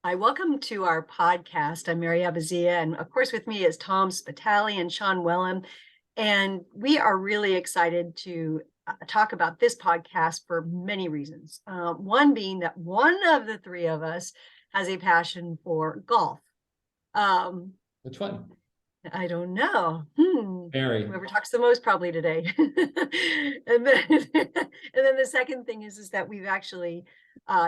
Hi, welcome to our podcast. I'm Mary Abazia, and of course, with me is Tom Spitali and Sean Wellham. And we are really excited to talk about this podcast for many reasons. One being that one of the three of us has a passion for golf. Which one? I don't know. Mary. Whoever talks the most probably today. and then the second thing is that we've actually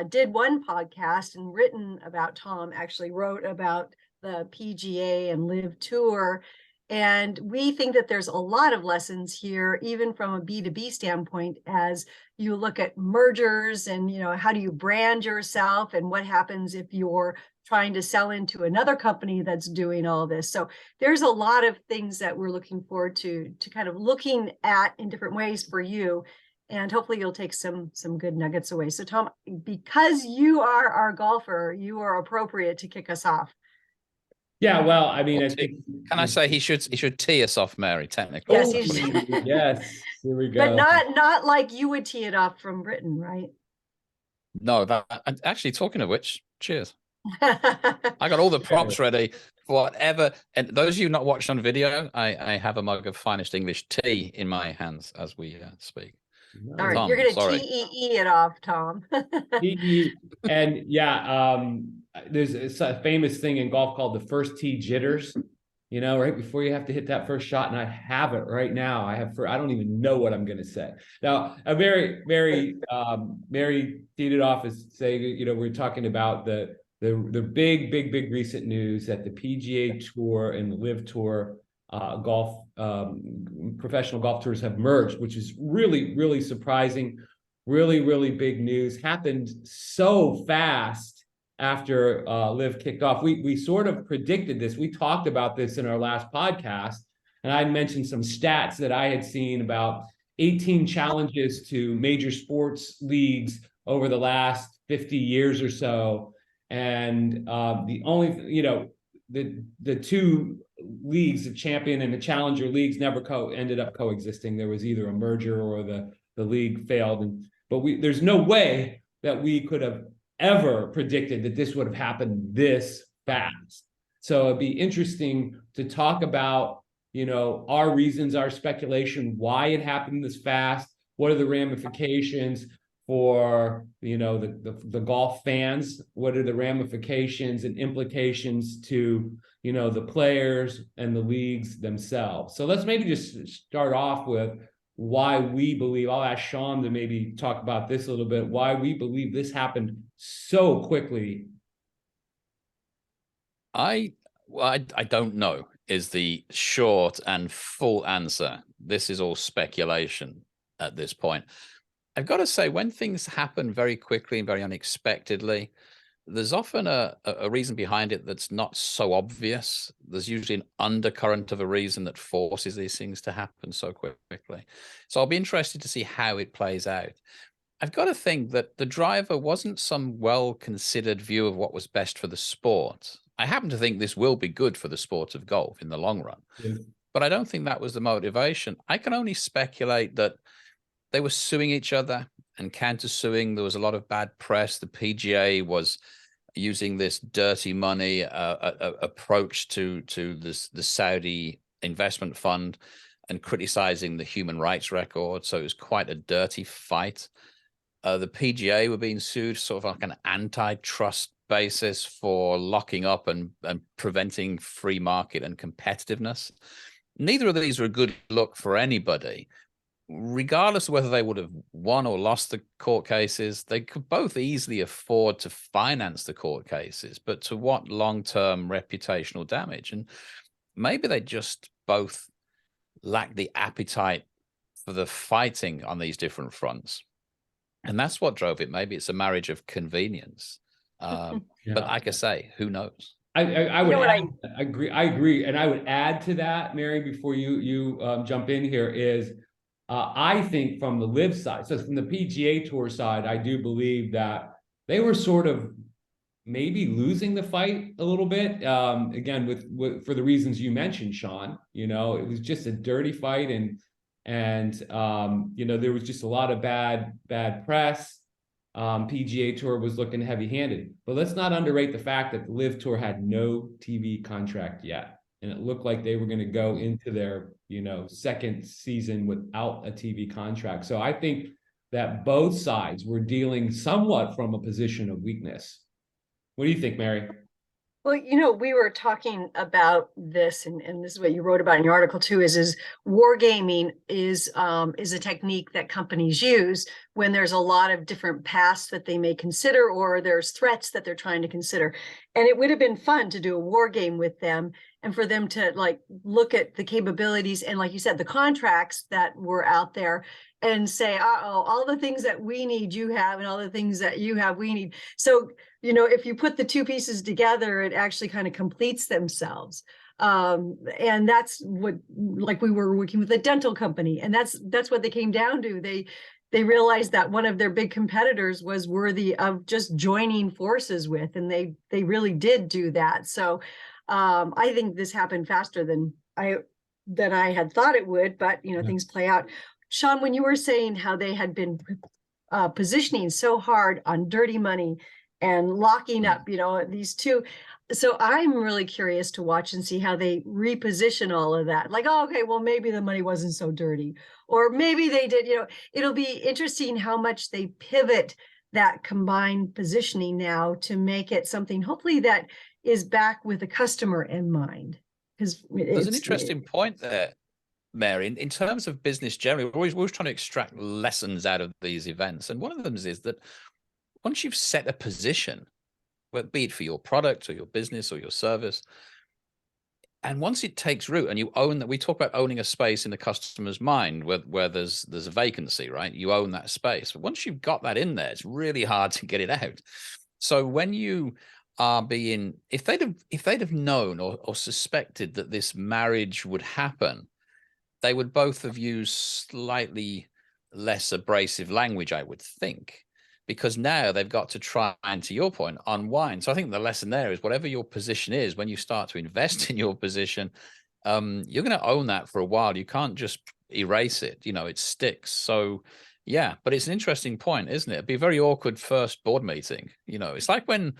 did one podcast and written about Tom, actually wrote about the PGA and LIV Tour. And we think that there's a lot of lessons here, even from a B2B standpoint, as you look at mergers and, how do you brand yourself and what happens if you're trying to sell into another company that's doing all this. So there's a lot of things that we're looking forward to kind of looking at in different ways for you. And hopefully you'll take some good nuggets away. So Tom, because you are our golfer, you are appropriate to kick us off. Yeah, well, I mean, I think. Can I say he should tee us off, Mary? Technically, yes, he should. Yes, here we go. But not like you would tee it off from Britain, right? No, that actually. Talking of which, cheers. I got all the props ready for whatever. And those of you not watched on video, I have a mug of finest English tea in my hands as we speak. All right, Tom, you're going to TEE it off, Tom. And yeah, there's a famous thing in golf called the first tee jitters. Right before you have to hit that first shot, and I have it right now. I don't even know what I'm going to say. Now, Mary teed it off as saying, we're talking about the big recent news that the PGA Tour and the LIV Tour professional golf tours have merged, which is really surprising, really big news. Happened so fast after LIV kicked off. We sort of predicted this. We talked about this in our last podcast, and I mentioned some stats that I had seen about 18 challenges to major sports leagues over the last 50 years or so. And the only, the two leagues, the champion and the challenger leagues, never ended up coexisting. There was either a merger or the league failed. But there's no way that we could have ever predicted that this would have happened this fast. So it'd be interesting to talk about, our reasons, our speculation, why it happened this fast. What are the ramifications for the golf fans? What are the ramifications and implications to the players and the leagues themselves? So let's maybe just start off with why we believe. I'll ask Sean to maybe talk about this a little bit, why we believe this happened so quickly. I don't know is the short and full answer. This is all speculation at this point. I've got to say, when things happen very quickly and very unexpectedly, there's often a reason behind it that's not so obvious. There's usually an undercurrent of a reason that forces these things to happen so quickly. So I'll be interested to see how it plays out. I've got to think that the driver wasn't some well-considered view of what was best for the sport. I happen to think this will be good for the sport of golf in the long run. Yeah. But I don't think that was the motivation. I can only speculate that they were suing each other and counter-suing. There was a lot of bad press. The PGA was using this dirty money approach to the Saudi investment fund and criticizing the human rights record. So it was quite a dirty fight. The PGA were being sued sort of like an antitrust basis for locking up and preventing free market and competitiveness. Neither of these are a good look for anybody. Regardless of whether they would have won or lost the court cases, they could both easily afford to finance the court cases, but to what long-term reputational damage? And maybe they just both lack the appetite for the fighting on these different fronts. And that's what drove it. Maybe it's a marriage of convenience. Yeah. But like I say, who knows? I would agree. And I would add to that, Mary, before you jump in here, is I think from the LIV side, so from the PGA Tour side, I do believe that they were sort of maybe losing the fight a little bit. Again, with for the reasons you mentioned, Sean. It was just a dirty fight, and there was just a lot of bad press. PGA Tour was looking heavy-handed. But let's not underrate the fact that the LIV Tour had no TV contract yet. And it looked like they were going to go into their, second season without a TV contract. So I think that both sides were dealing somewhat from a position of weakness. What do you think, Mary? Well, we were talking about this, and this is what you wrote about in your article too, is wargaming is a technique that companies use when there's a lot of different paths that they may consider, or there's threats that they're trying to consider. And it would have been fun to do a war game with them and for them to like look at the capabilities and, like you said, the contracts that were out there and say, all the things that we need, you have, and all the things that you have, we need. So, if you put the two pieces together, it actually kind of completes themselves. And that's what, like, we were working with a dental company, and that's what they came down to. They realized that one of their big competitors was worthy of just joining forces with, and they really did do that. So I think this happened faster than I had thought it would, but things play out. Sean, when you were saying how they had been positioning so hard on dirty money and locking up, these two. So I'm really curious to watch and see how they reposition all of that. Like, okay, well, maybe the money wasn't so dirty, or maybe they did, it'll be interesting how much they pivot that combined positioning now to make it something hopefully that is back with the customer in mind. Because there's an interesting point there, Mary, in terms of business generally. We're always trying to extract lessons out of these events. And one of them is that once you've set a position, be it for your product or your business or your service, and once it takes root and you own that, we talk about owning a space in the customer's mind where there's a vacancy, right? You own that space. But once you've got that in there, it's really hard to get it out. So when you are if they'd have known or suspected that this marriage would happen, they would both have used slightly less abrasive language, I would think, because now they've got to try and, to your point, unwind. So I think the lesson there is whatever your position is, when you start to invest in your position, you're going to own that for a while. You can't just erase it. It sticks. So yeah, but it's an interesting point, isn't it? It'd be a very awkward first board meeting. It's like when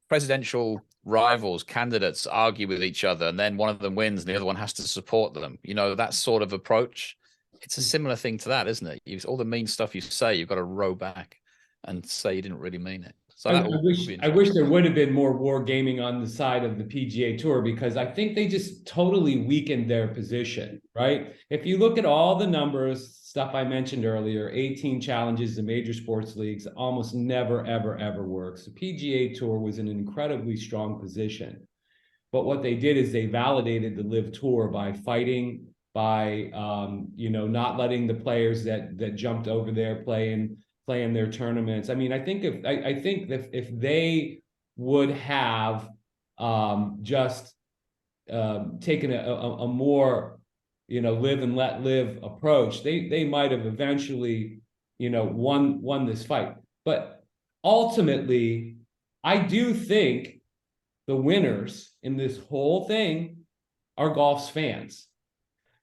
presidential rivals, candidates argue with each other, and then one of them wins and the other one has to support them. That sort of approach. It's a similar thing to that, isn't it? All the mean stuff you say, you've got to row back and say you didn't really mean it. So I wish there would have been more war gaming on the side of the PGA Tour, because I think they just totally weakened their position, right? If you look at all the numbers, stuff I mentioned earlier, 18 challenges in major sports leagues, almost never, ever, ever works. The PGA Tour was in an incredibly strong position. But what they did is they validated the LIV Tour by fighting, by not letting the players that jumped over there playing their tournaments. I mean, I think if they would have just taken a more live and let live approach, they might have eventually won this fight. But ultimately, I do think the winners in this whole thing are golf's fans.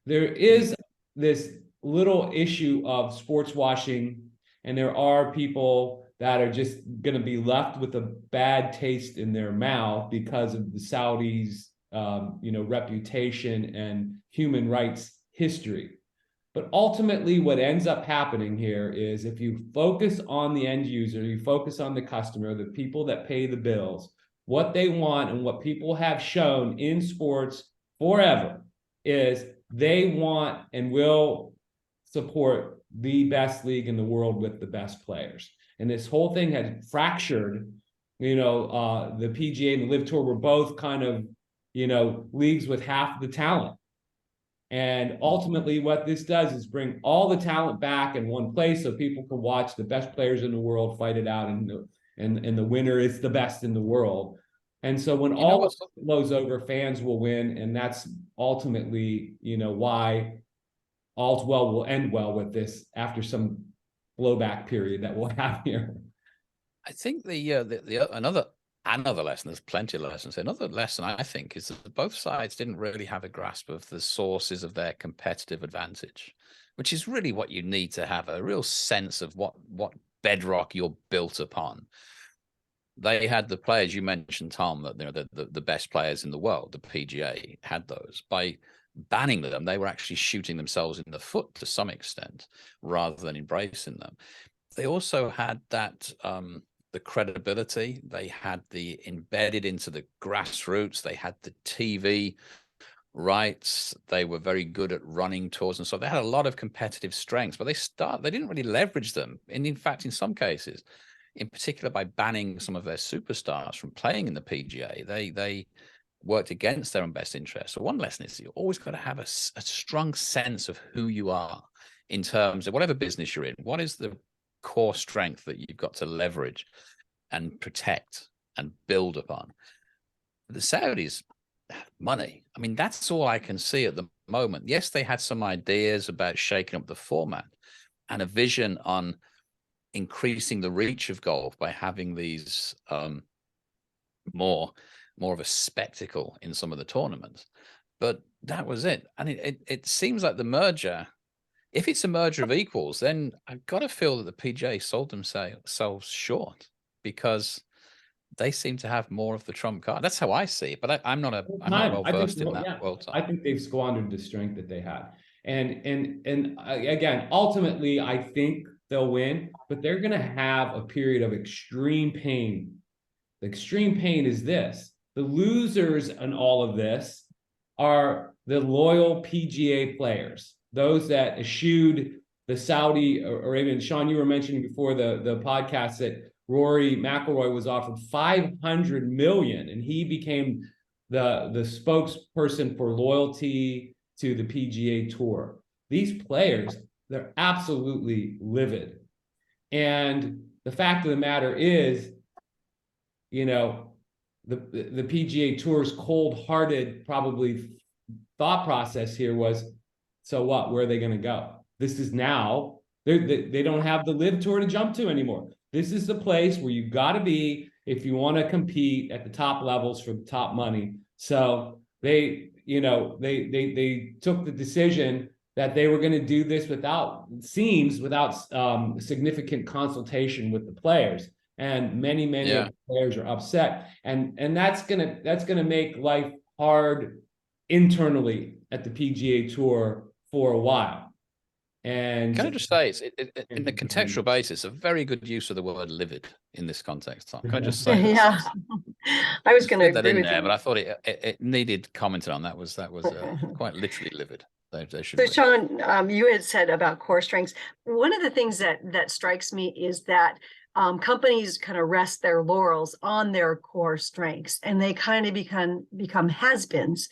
There is this little issue of sports washing, and there are people that are just going to be left with a bad taste in their mouth because of the Saudis' reputation and human rights history. But ultimately, what ends up happening here is, if you focus on the end user, you focus on the customer, the people that pay the bills, what they want and what people have shown in sports forever is they want and will support the best league in the world with the best players. And this whole thing had fractured. The PGA and the LIV Tour were both kind of, leagues with half the talent. And ultimately what this does is bring all the talent back in one place so people can watch the best players in the world fight it out, and the winner is the best in the world. And so when all of it blows over, fans will win. And that's ultimately, why all's well will end well with this after some blowback period that we'll have here. I think another lesson, there's plenty of lessons. Another lesson, I think, is that both sides didn't really have a grasp of the sources of their competitive advantage, which is really what you need to have a real sense of what bedrock you're built upon. They had the players, you mentioned, Tom, that, you know, the best players in the world, the PGA had those. By banning them, they were actually shooting themselves in the foot to some extent, rather than embracing them. They also had that, the credibility, they had the embedded into the grassroots, they had the TV rights, they were very good at running tours, and so they had a lot of competitive strengths, but they didn't really leverage them. And in fact, in some cases, in particular by banning some of their superstars from playing in the PGA, they worked against their own best interests. So one lesson is you always got to have a strong sense of who you are in terms of whatever business you're in. What is the core strength that you've got to leverage and protect and build upon? The Saudis, money. I mean, that's all I can see at the moment. Yes, they had some ideas about shaking up the format and a vision on increasing the reach of golf by having these more of a spectacle in some of the tournaments, but that was it. And it seems like the merger, if it's a merger of equals, then I've got to feel that the PGA sold themselves short, because they seem to have more of the trump card. That's how I see it, but I'm not well versed in that world. I think they've squandered the strength that they had, and again, ultimately, I think they'll win, but they're going to have a period of extreme pain. The extreme pain is this: the losers in all of this are the loyal PGA players, those that eschewed the Saudi Arabian. Sean, you were mentioning before the podcast that Rory McIlroy was offered $500 million, and he became the spokesperson for loyalty to the PGA Tour. These players, they're absolutely livid. And the fact of the matter is, you know, the PGA Tour's cold-hearted probably thought process here was, so what? Where are they going to go? This is now, they don't have the LIV Tour to jump to anymore. This is the place where you've got to be if you want to compete at the top levels for the top money. So they took the decision that they were going to do this without significant consultation with the players. And many of the players are upset. And that's gonna make life hard internally at the PGA Tour for a while. And can I just say, in the contextual basis, a very good use of the word livid in this context, Tom. Can I just say? Yeah, I was going to agree with there, you. but I thought it needed commenting on. That was quite literally livid. They should So, Sean, you had said about core strengths. One of the things that strikes me is that companies kind of rest their laurels on their core strengths, and they kind of become has-beens.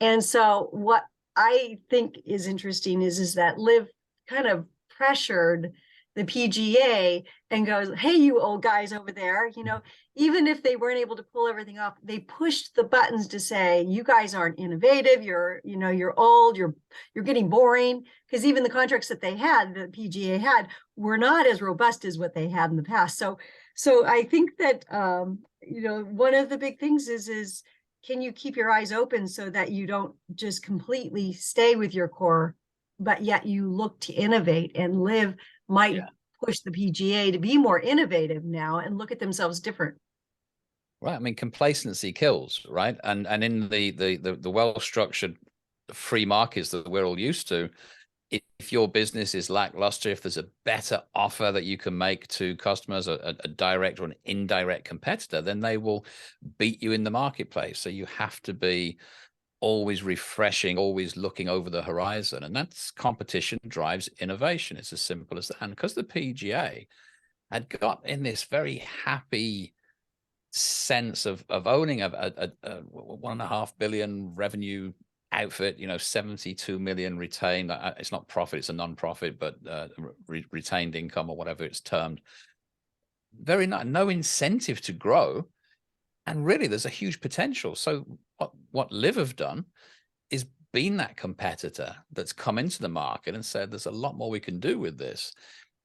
And so, what I think is interesting is that LIV kind of pressured the PGA and goes, hey, you old guys over there, you know, even if they weren't able to pull everything off, they pushed the buttons to say, you guys aren't innovative, you're old, you're getting boring, because even the contracts that they had, the PGA had, were not as robust as what they had in the past. So I think that one of the big things is can you keep your eyes open so that you don't just completely stay with your core, but yet you look to innovate, and LIV might push the PGA to be more innovative now and look at themselves different. Right. I mean, complacency kills, right? And in the well-structured free markets that we're all used to, if your business is lackluster, if there's a better offer that you can make to customers, a direct or an indirect competitor, then they will beat you in the marketplace. So you have to be always refreshing, always looking over the horizon. And that's competition drives innovation. It's as simple as that. And because the PGA had got in this very happy sense of owning a $1.5 billion revenue outfit, 72 million retained. It's not profit, it's a non-profit, but retained income or whatever it's termed. Very no incentive to grow. And really, there's a huge potential. So what LIV have done is been that competitor that's come into the market and said, there's a lot more we can do with this.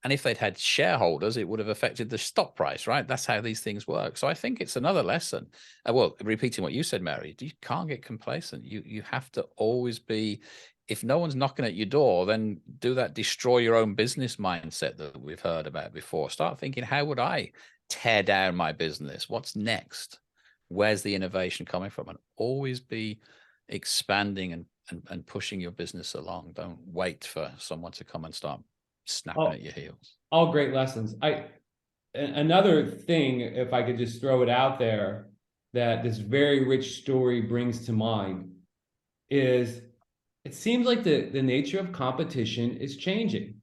And if they'd had shareholders, it would have affected the stock price, right? That's how these things work. So I think it's another lesson. Well, repeating what you said, Mary, you can't get complacent. You have to always be if no one's knocking at your door, then do that destroy your own business mindset that we've heard about before. Start thinking, how would I tear down my business? What's next? Where's the innovation coming from? And always be expanding and pushing your business along. Don't wait for someone to come and start snapping at your heels. All great lessons. Another thing, if I could just throw it out there, that this very rich story brings to mind is it seems like the nature of competition is changing.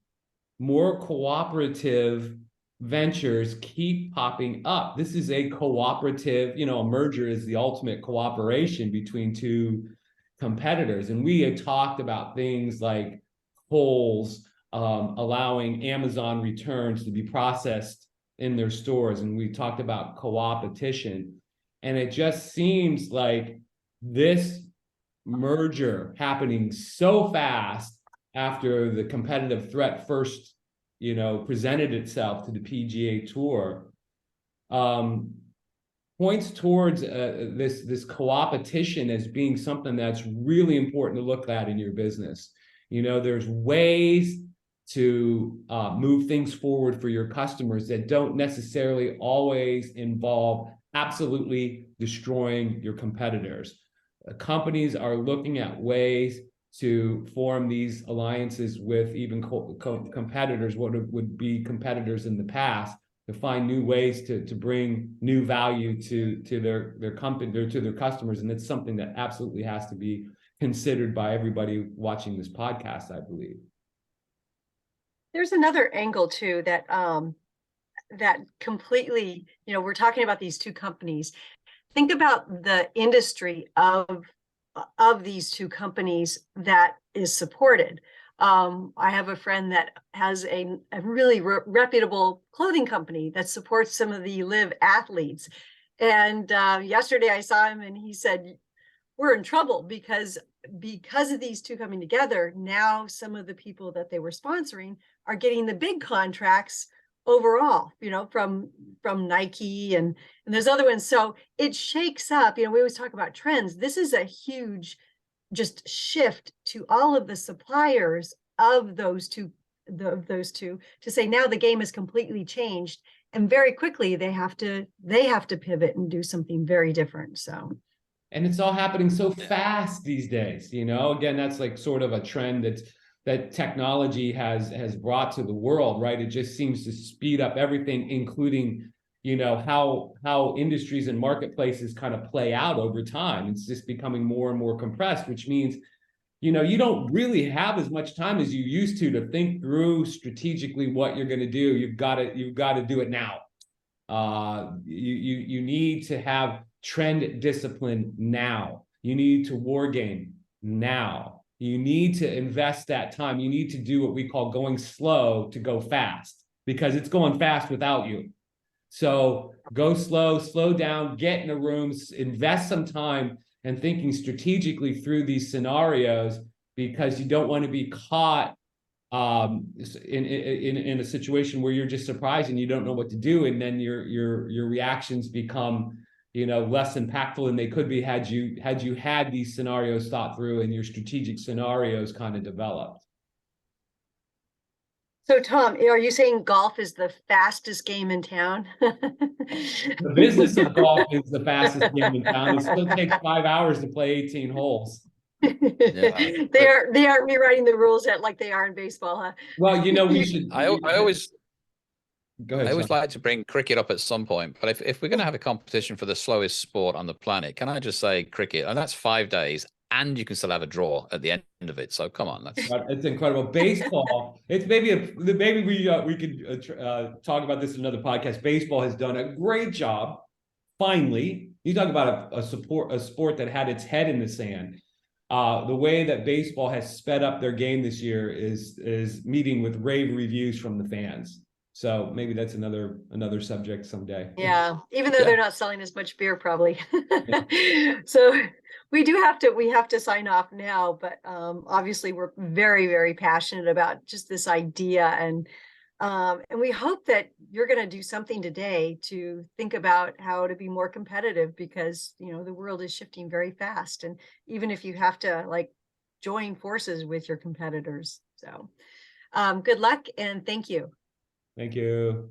More cooperative ventures keep popping up. This is a cooperative, a merger is the ultimate cooperation between two competitors. And we had talked about things like Kohl's allowing Amazon returns to be processed in their stores. And we talked about co-opetition. And it just seems like this merger happening so fast after the competitive threat first, presented itself to the PGA Tour, points towards this co-opetition as being something that's really important to look at in your business. There's ways to move things forward for your customers that don't necessarily always involve absolutely destroying your competitors. Companies are looking at ways to form these alliances with even competitors, what would be competitors in the past, to find new ways to bring new value to their company or to their customers. And it's something that absolutely has to be considered by everybody watching this podcast, I believe. There's another angle too that that completely, we're talking about these two companies. Think about the industry of these two companies that is supported. I have a friend that has a really reputable clothing company that supports some of the LIV athletes. And yesterday I saw him and he said, we're in trouble because of these two coming together. Now some of the people that they were sponsoring are getting the big contracts overall, from Nike and there's other ones. So it shakes up, we always talk about trends. This is a huge just shift to all of the suppliers of those two to say now the game is completely changed, and very quickly they have to pivot and do something very different. So, and it's all happening so fast these days, again, that's like sort of a trend that technology has brought to the world, right? It just seems to speed up everything, including, how industries and marketplaces kind of play out over time. It's just becoming more and more compressed, which means, you don't really have as much time as you used to think through strategically what you're going to do. You've got to do it now. You need to have trend discipline now. You need to war game now. You need to invest that time. You need to do what we call going slow to go fast, because it's going fast without you. So go slow down, get in the rooms, invest some time and thinking strategically through these scenarios, because you don't want to be caught in a situation where you're just surprised and you don't know what to do, and then your reactions become less impactful than they could be had you had these scenarios thought through and your strategic scenarios kind of developed. So Tom, are you saying golf is the fastest game in town? The business of golf is the fastest game in town. It still takes 5 hours to play 18 holes. Yeah. They aren't rewriting the rules like they are in baseball, huh? Well, we should. I always Go ahead. I always like to bring cricket up at some point, but if we're going to have a competition for the slowest sport on the planet, can I just say cricket? And that's 5 days, and you can still have a draw at the end of it. So come on, it's incredible. Baseball. It's maybe we could talk about this in another podcast. Baseball has done a great job. Finally, you talk about a sport that had its head in the sand. The way that baseball has sped up their game this year is meeting with rave reviews from the fans. So maybe that's another subject someday. Yeah, even though they're not selling as much beer, probably. So we have to sign off now, but obviously we're very, very passionate about just this idea, and we hope that you're going to do something today to think about how to be more competitive, because the world is shifting very fast, and even if you have to join forces with your competitors. So good luck and thank you. Thank you.